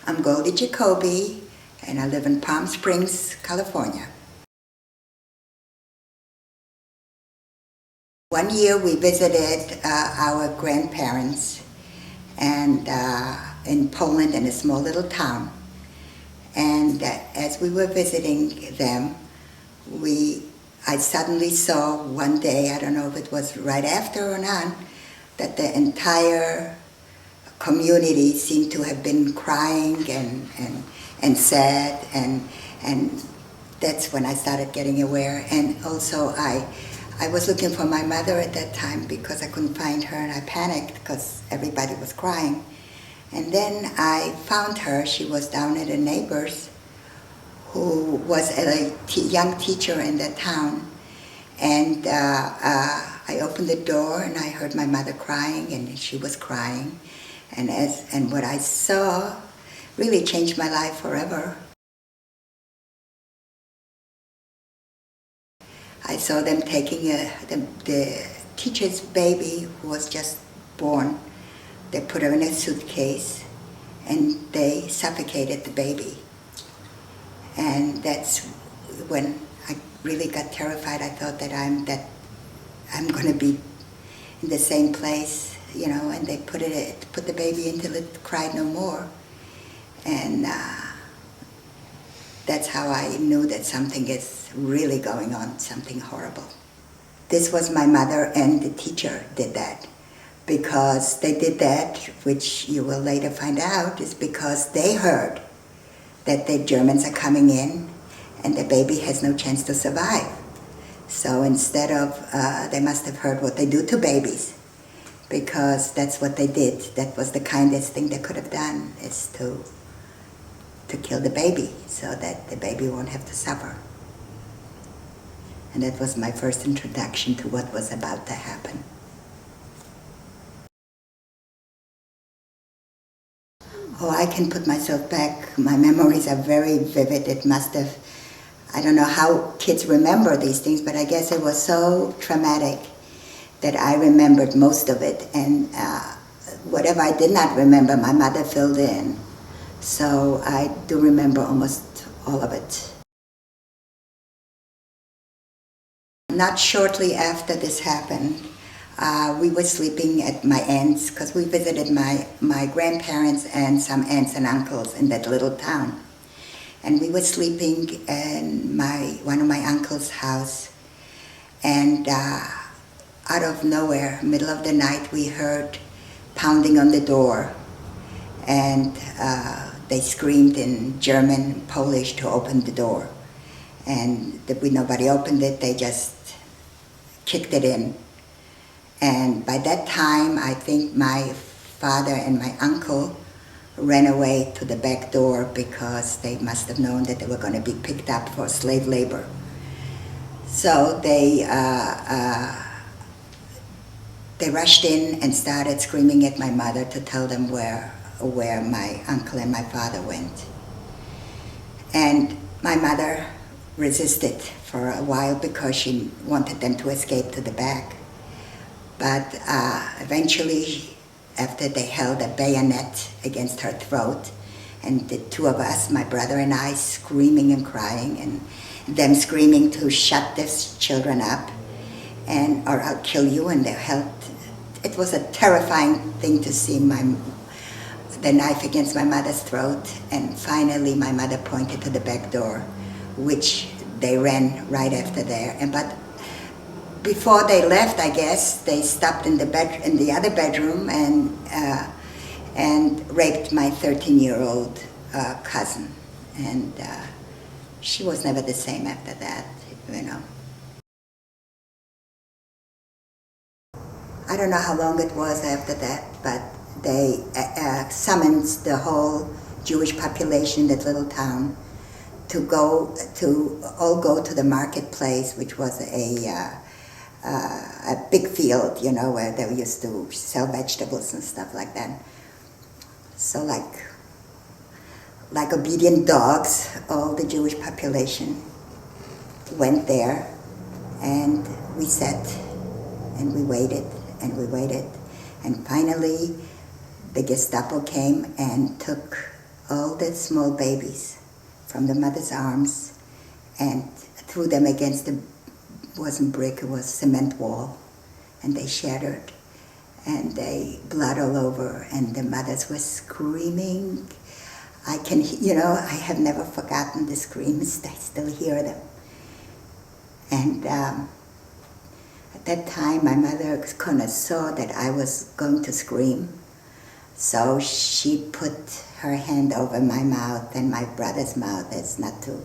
I'm Goldie, and I live in Palm Springs, California. One year we visited our grandparents and in Poland, in a small little town. And as we were visiting them, I suddenly saw one day, I don't know if it was right after or not, that the entire community seemed to have been crying and sad, and that's when I started getting aware. And also I was looking for my mother at that time because I couldn't find her, and I panicked because everybody was crying. And then I found her. She was down at a neighbor's who was a young teacher in that town. And I opened the door and I heard my mother crying, and she was crying. And what I saw really changed my life forever. I saw them taking the teacher's baby who was just born. They put her in a suitcase and they suffocated the baby. And that's when I really got terrified. I thought that I'm going to be in the same place, you know. And they put the baby until it cried no more. And that's how I knew that something is really going on, something horrible. This was my mother and the teacher did that. Because they did that, which you will later find out, is because they heard that the Germans are coming in and the baby has no chance to survive. So instead of, they must have heard what they do to babies, because that's what they did. That was the kindest thing they could have done, is to kill the baby so that the baby won't have to suffer. And that was my first introduction to what was about to happen. Oh, I can put myself back. My memories are very vivid. It must have, I don't know how kids remember these things, but I guess it was so traumatic that I remembered most of it. And whatever I did not remember, my mother filled in. So I do remember almost all of it. Not shortly after this happened, we were sleeping at my aunt's, because we visited my grandparents and some aunts and uncles in that little town. And we were sleeping in one of my uncle's house, and out of nowhere, middle of the night, we heard pounding on the door, and they screamed in German, Polish to open the door. And nobody opened it, they just kicked it in. And by that time, I think my father and my uncle ran away to the back door because they must have known that they were going to be picked up for slave labor. So they rushed in and started screaming at my mother to tell them where my uncle and my father went. And my mother resisted for a while because she wanted them to escape to the back. But eventually, after they held a bayonet against her throat, and the two of us, my brother and I, screaming and crying, and them screaming to shut these children up, or I'll kill you, and they held. It was a terrifying thing to see the knife against my mother's throat, and finally my mother pointed to the back door, which they ran right after there. But before they left, I guess, they stopped in the other bedroom and raped my 13-year-old cousin. And she was never the same after that, you know. I don't know how long it was after that, but they summoned the whole Jewish population in that little town to all go to the marketplace, which was a big field, you know, where they used to sell vegetables and stuff like that. So like obedient dogs, all the Jewish population went there, and we sat and we waited and we waited, and finally the Gestapo came and took all the small babies from the mother's arms and threw them against the, wasn't brick, it was cement wall, and they shattered, and they blood all over, and the mothers were screaming. I can, I have never forgotten the screams. I still hear them. And at that time, my mother kind of saw that I was going to scream, so she put her hand over my mouth and my brother's mouth as not to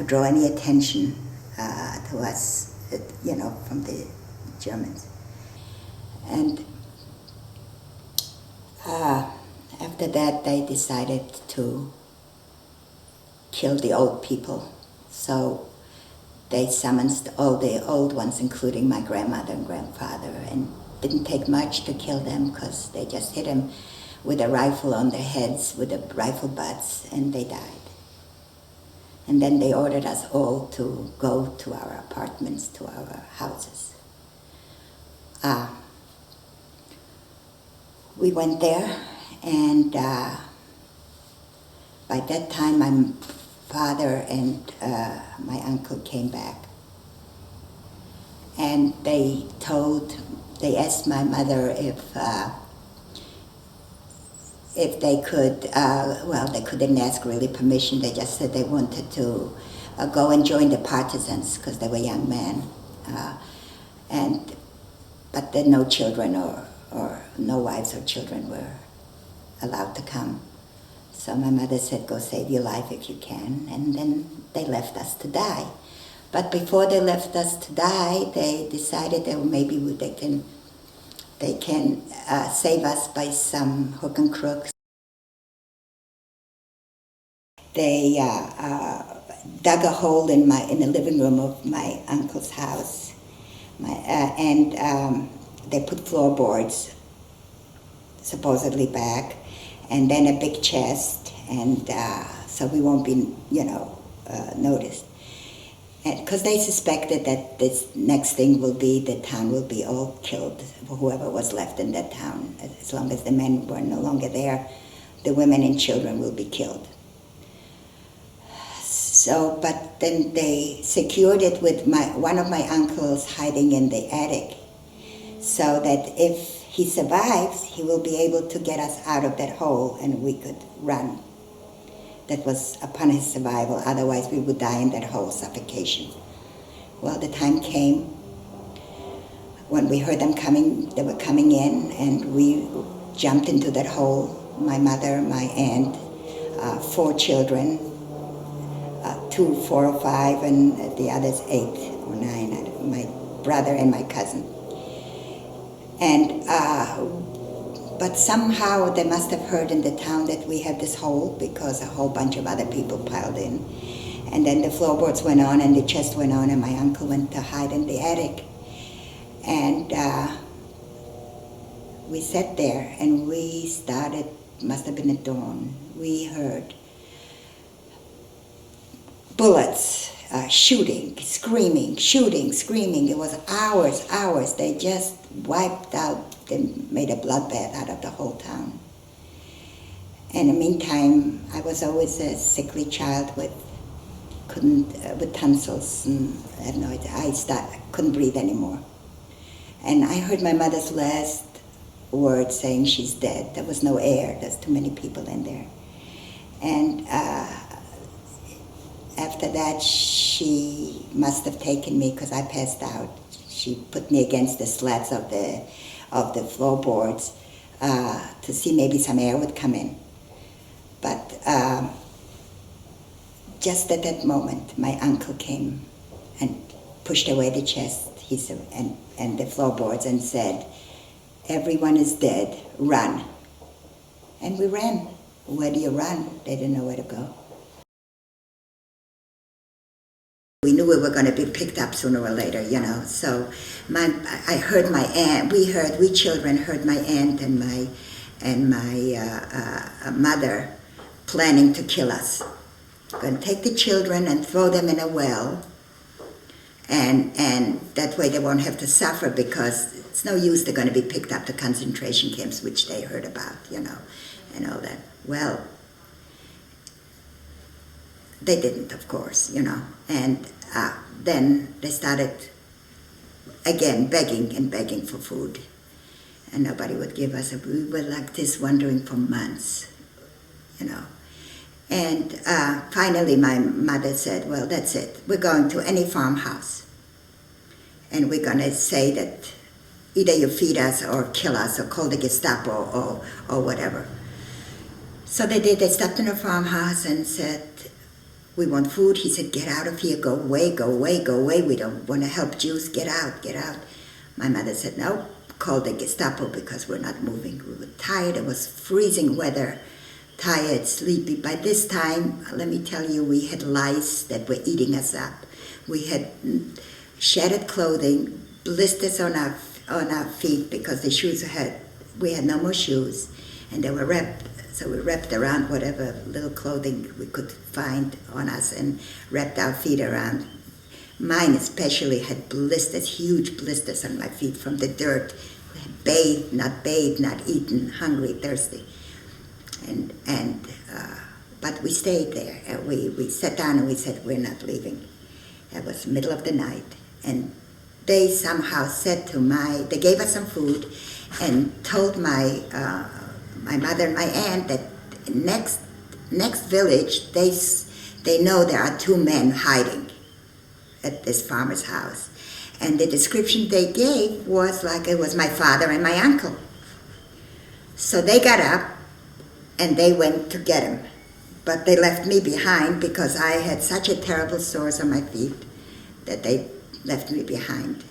draw any attention to us, from the Germans. And after that, they decided to kill the old people. So they summoned all the old ones, including my grandmother and grandfather, and didn't take much to kill them because they just hit them with a rifle on their heads, with the rifle butts, and they died. And then they ordered us all to go to our apartments, to our houses. We went there, and by that time my father and my uncle came back. And they asked my mother if they could, they couldn't ask really permission. They just said they wanted to go and join the partisans because they were young men. But then no children or no wives or children were allowed to come. So my mother said, go save your life if you can. And then they left us to die. But before they left us to die, they decided that maybe they can save us by some hook and crooks. They dug a hole in the living room of my uncle's house, and they put floorboards supposedly back, and then a big chest, and so we won't be, noticed. Because they suspected that this next thing will be the town will be all killed, whoever was left in that town. As long as the men were no longer there, the women and children will be killed. So, but then they secured it with one of my uncles hiding in the attic, so that if he survives, he will be able to get us out of that hole and we could run. That was upon his survival, otherwise we would die in that hole, suffocation. Well, the time came when we heard them coming, they were coming in, and we jumped into that hole, my mother, my aunt, 4 children, 2, 4 or 5, and the others 8 or 9, my brother and my cousin. And but somehow they must have heard in the town that we had this hole, because a whole bunch of other people piled in. And then the floorboards went on and the chest went on, and my uncle went to hide in the attic. And we sat there and we started, must have been at dawn, we heard bullets, shooting, screaming, shooting, screaming. It was hours. They just wiped out, they made a bloodbath out of the whole town. And in the meantime, I was always a sickly child with tonsils, and I had no idea. I couldn't breathe anymore. And I heard my mother's last word saying she's dead. There was no air. There's too many people in there. And after that, she must have taken me, because I passed out. She put me against the slats of the floorboards to see maybe some air would come in. But just at that moment, my uncle came and pushed away the chest and the floorboards and said, "Everyone is dead, run." And we ran. Where do you run? They didn't know where to go. We knew we were going to be picked up sooner or later, So I heard my aunt. We children heard my aunt and my mother planning to kill us. Going to take the children and throw them in a well, and that way they won't have to suffer, because it's no use. They're going to be picked up to concentration camps, which they heard about, and all that. Well, they didn't, of course, and then they started again begging and begging for food, and nobody would give us. We were like this, wondering for months, And finally, my mother said, "Well, that's it. We're going to any farmhouse, and we're going to say that either you feed us or kill us or call the Gestapo or whatever." So they did. They stopped in a farmhouse and said, "We want food." He said, "Get out of here. Go away, go away, go away. We don't want to help Jews. Get out, get out." My mother said, "No, call the Gestapo because we're not moving." We were tired. It was freezing weather, tired, sleepy. By this time, let me tell you, we had lice that were eating us up. We had shattered clothing, blisters on our feet because the shoes we had no more shoes, and they were wrapped. So we wrapped around whatever little clothing we could find on us and wrapped our feet around. Mine especially had blisters, huge blisters on my feet from the dirt. Bathed, not eaten, hungry, thirsty. But we stayed there. We sat down and we said, "We're not leaving." It was middle of the night. And they somehow said they gave us some food and told my mother and my aunt that next village, they know there are two men hiding at this farmer's house. And the description they gave was like it was my father and my uncle. So they got up and they went to get him. But they left me behind because I had such a terrible sores on my feet that they left me behind.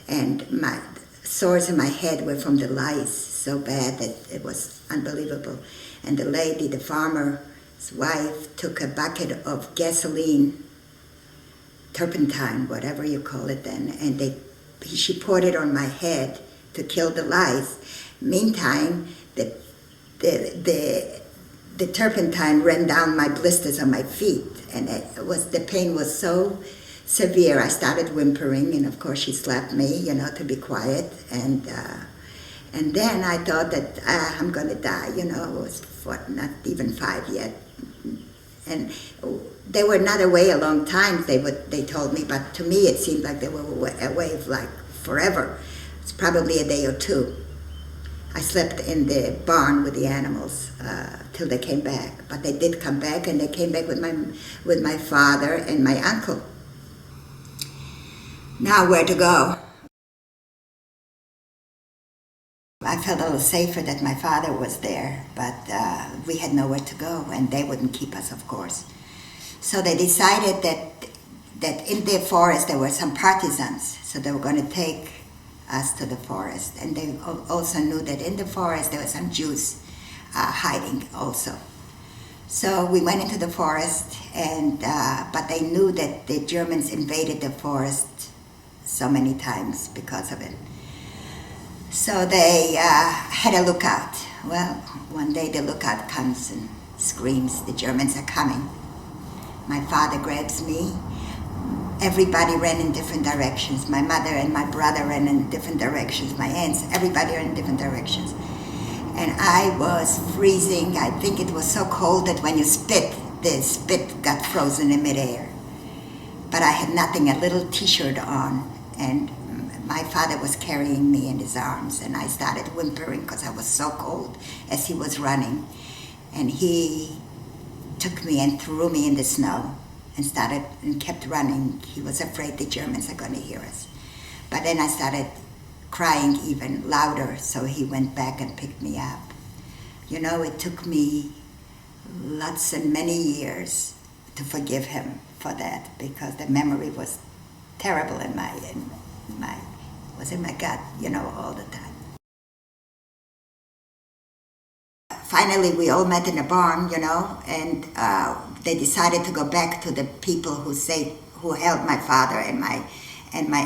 And my sores in my head were from the lice, so bad that it was unbelievable. And the lady, the farmer's wife, took a bucket of gasoline, turpentine, whatever you call it then, and she poured it on my head to kill the lice. Meantime, the turpentine ran down my blisters on my feet, and the pain was so severe. I started whimpering, and of course she slapped me, to be quiet, and then I thought that I'm going to die. I was not even 5 yet, and they were not away a long time. They told me, but to me it seemed like they were away like forever. It's probably a day or two. I slept in the barn with the animals till they came back. But they did come back, and they came back with my father and my uncle. Now where to go? I felt a little safer that my father was there, but we had nowhere to go, and they wouldn't keep us, of course. So they decided that in the forest there were some partisans, so they were going to take us to the forest. And they also knew that in the forest there were some Jews hiding also. So we went into the forest, but they knew that the Germans invaded the forest so many times because of it. So they had a lookout. Well, one day the lookout comes and screams, "The Germans are coming." My father grabs me. Everybody ran in different directions. My mother and my brother ran in different directions. My aunts, everybody ran in different directions. And I was freezing. I think it was so cold that when you spit, the spit got frozen in midair. But I had nothing, a little t-shirt on, and my father was carrying me in his arms, and I started whimpering because I was so cold as he was running. And he took me and threw me in the snow and kept running. He was afraid the Germans are going to hear us. But then I started crying even louder, so he went back and picked me up. It took me lots and many years to forgive him for that, because the memory was terrible in my gut, all the time. Finally, we all met in a barn, and they decided to go back to the people who held my father and my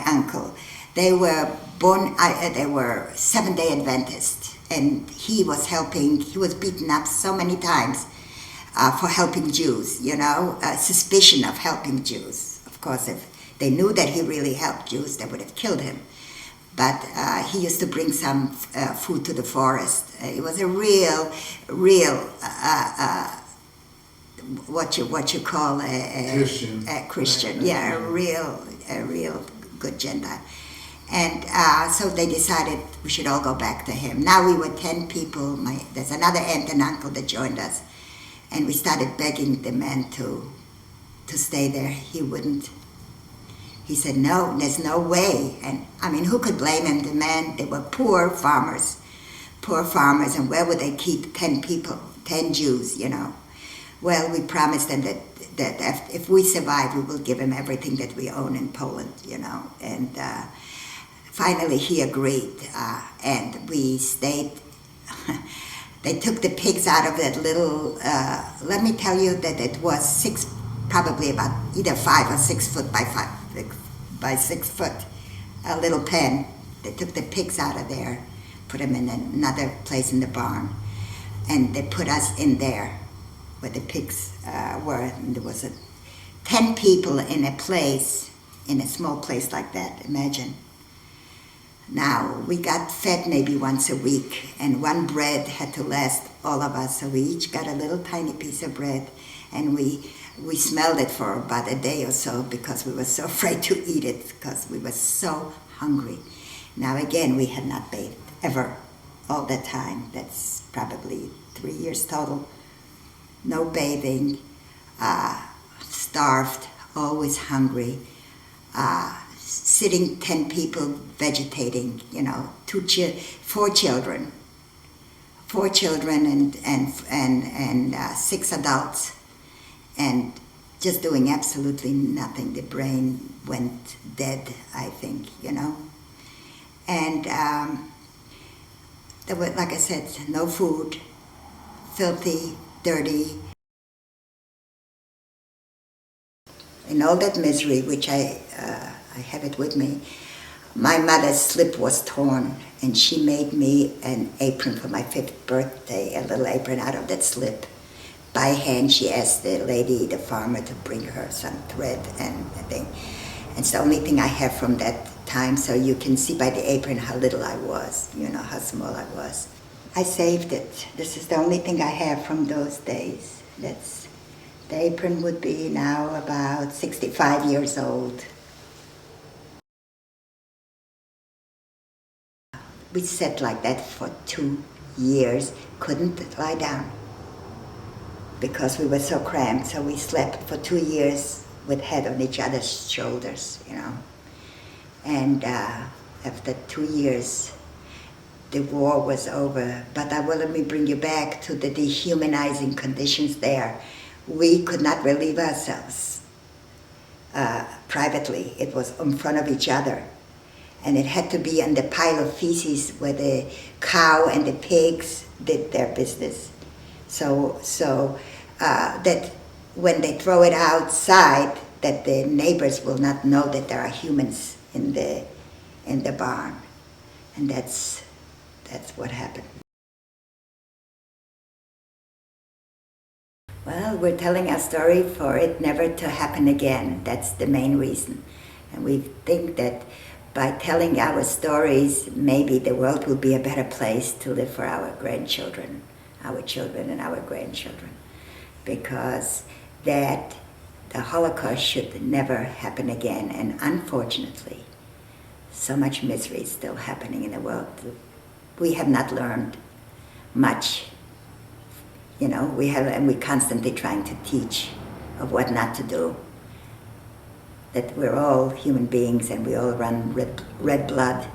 uncle. They were they were Seventh-day Adventists, and he was beaten up so many times for helping Jews, suspicion of helping Jews. Of course, if they knew that he really helped Jews, they would have killed him. But he used to bring some food to the forest. It was a real what you call a Christian, yeah, a real good Gentile. And so they decided we should all go back to him. Now we were 10 people. There's another aunt and uncle that joined us, and we started begging the man to stay there. He wouldn't. He said, no, there's no way. And I mean, who could blame him? The man, they were poor farmers, and where would they keep 10 people, 10 Jews, you know? Well, we promised them that if we survive, we will give him everything that we own in Poland, you know. And finally he agreed, and we stayed. They took the pigs out of that little, let me tell you that it was probably about either 5 or 6 foot by 6 foot, a little pen. They took the pigs out of there, put them in another place in the barn, and they put us in there where the pigs were. And there was 10 people in a small place like that, imagine. Now, we got fed maybe once a week, and one bread had to last all of us, so we each got a little tiny piece of bread, and we smelled it for about a day or so because we were so afraid to eat it because we were so hungry. Now again, we had not bathed ever all the time. That's probably 3 years total. No bathing, starved, always hungry, sitting 10 people vegetating, you know, 4 children and 6 adults. And just doing absolutely nothing. The brain went dead, I think, you know. And there were, like I said, no food, filthy, dirty. In all that misery, which I have it with me, my mother's slip was torn, and she made me an apron for my 5th birthday, a little apron out of that slip. By hand, she asked the lady, the farmer, to bring her some thread and a thing. And it's the only thing I have from that time, so you can see by the apron how little I was, you know, how small I was. I saved it. This is the only thing I have from those days. The apron would be now about 65 years old. We sat like that for 2 years, couldn't lie down, because we were so cramped. So we slept for 2 years with head on each other's shoulders, you know. And after 2 years, the war was over. But let me bring you back to the dehumanizing conditions there. We could not relieve ourselves privately. It was in front of each other. And it had to be on the pile of feces where the cow and the pigs did their business. So that when they throw it outside, that the neighbors will not know that there are humans in the barn, and that's what happened. Well, we're telling our story for it never to happen again. That's the main reason, and we think that by telling our stories, maybe the world will be a better place to live for our grandchildren, our children and our grandchildren. Because that the Holocaust should never happen again. And unfortunately, so much misery is still happening in the world. We have not learned much, you know. And we're constantly trying to teach of what not to do. That we're all human beings and we all run red blood